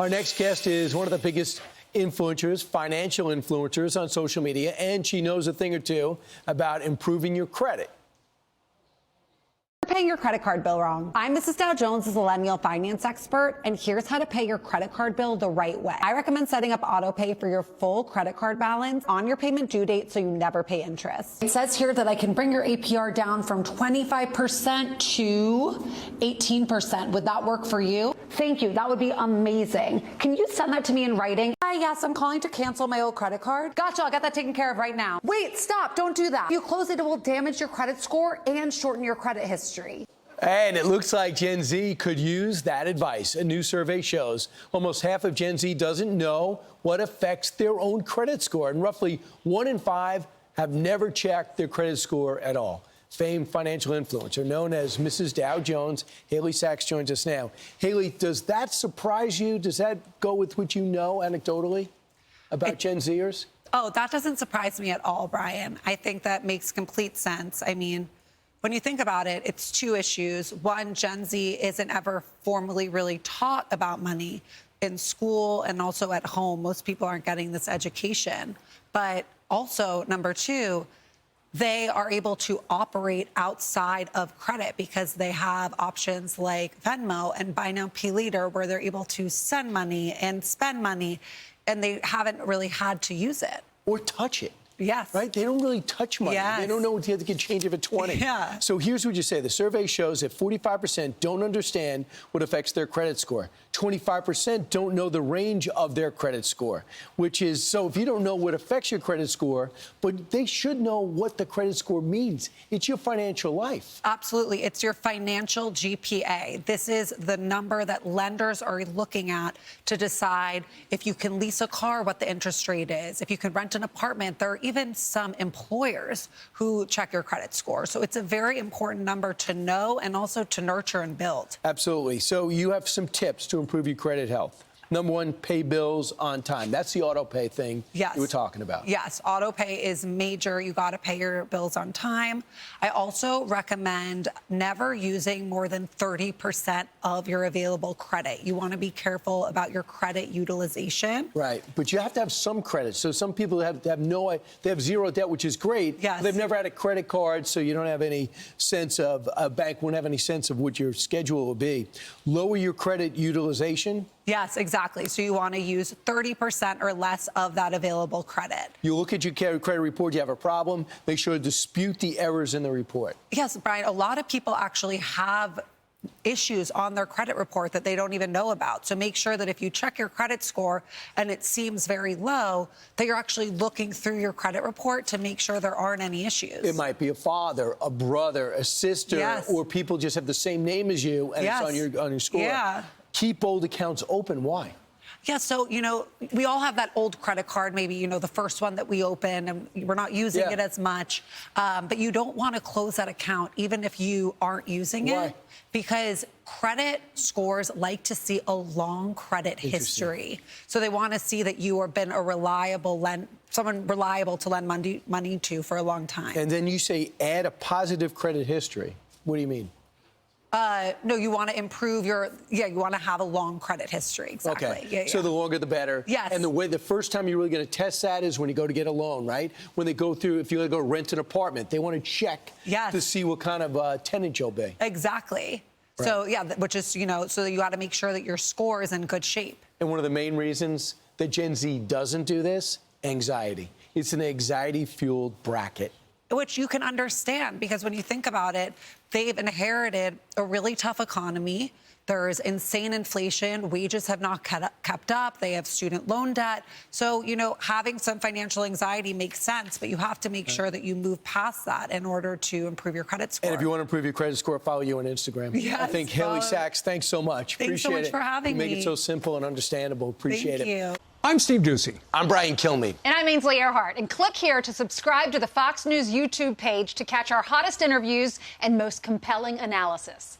Our next guest is one of the biggest influencers, financial influencers on social media, and she knows a thing or two about improving your credit. Paying your credit card bill wrong. I'm Mrs. Dow Jones, a millennial finance expert, and here's how to pay your credit card bill the right way. I recommend setting up auto pay for your full credit card balance on your payment due date so you never pay interest. It says here that I can bring your APR down from 25% to 18%. Would that work for you? Thank you. That would be amazing. Can you send that to me in writing? Hi, yes, I'm calling to cancel my old credit card. Gotcha, I'll get that taken care of right now. Wait, stop, don't do that. If you close it, it will damage your credit score and shorten your credit history. And it looks like Gen Z could use that advice. A new survey shows almost half of Gen Z doesn't know what affects their own credit score, and roughly 1 in 5 have never checked their credit score at all. Famed financial influencer known as Mrs. Dow Jones, Haley Sachs, joins us now. Haley, does that surprise you? Does that go with what you know anecdotally about Gen Zers? Oh, that doesn't surprise me at all, Brian. I think that makes complete sense. I mean, when you think about it, it's two issues. One, Gen Z isn't ever formally really taught about money in school and also at home. Most people aren't getting this education. But also, number two, they are able to operate outside of credit because they have options like Venmo and Buy Now, Pay Later, where they're able to send money and spend money, and they haven't really had to use it. Or touch it. Yes. Right? They don't really touch money. Yes. They don't know what you have to get change of a 20. Yeah. So here's what you say. The survey shows that 45% don't understand what affects their credit score. 25% don't know the range of their credit score, which is, so if you don't know what affects your credit score, but they should know what the credit score means. It's your financial life. Absolutely. It's your financial GPA. This is the number that lenders are looking at to decide if you can lease a car, what the interest rate is. If you can rent an apartment, there are even some employers who check your credit score. So it's a very important number to know and also to nurture and build. Absolutely. So you have some tips to improve your credit health. Number one, pay bills on time. That's the auto pay thing you were talking about. Yes, auto pay is major. You got to pay your bills on time. I also recommend never using more than 30% of your available credit. You want to be careful about your credit utilization. Right, but you have to have some credit. So some people have they have zero debt, which is great. Yes. They've never had a credit card, so you don't have any sense of, a bank won't have any sense of what your schedule will be. Lower your credit utilization. Yes, exactly. So you want to use 30% or less of that available credit. You look at your credit report, you have a problem, make sure to dispute the errors in the report. Yes, Brian, a lot of people actually have issues on their credit report that they don't even know about. So make sure that if you check your credit score and it seems very low, that you're actually looking through your credit report to make sure there aren't any issues. It might be a father, a brother, a sister, or people just have the same name as you and it's on your score. Yeah. Keep old accounts open. Why? Yeah, so, we all have that old credit card, maybe, the first one that we open, and we're not using it as much. But you don't want to close that account, even if you aren't using it, because credit scores like to see a long credit history. So they want to see that you have been a reliable someone reliable to lend money to for a long time. And then you say add a positive credit history. What do you mean? No, you want to improve you want to have a long credit history. Exactly. Okay. Yeah, so the longer the better. Yes. And the first time you're really going to test that is when you go to get a loan, right? When they go through, if you're going to go rent an apartment, they want to check to see what kind of tenant you'll be. Exactly. Right. So, which is, so you got to make sure that your score is in good shape. And one of the main reasons that Gen Z doesn't do this, anxiety. It's an anxiety-fueled bracket. Which you can understand, because when you think about it, they've inherited a really tough economy. There's insane inflation. Wages have not kept up. They have student loan debt. So, having some financial anxiety makes sense, but you have to make sure that you move past that in order to improve your credit score. And if you want to improve your credit score, follow you on Instagram. Yes, I think Haley Sachs, thanks so much. Thanks so much for having me. You make it so simple and understandable. Appreciate it. Thank you. I'm Steve Doocy. I'm Brian Kilmeade. And I'm Ainsley Earhart. And click here to subscribe to the Fox News YouTube page to catch our hottest interviews and most compelling analysis.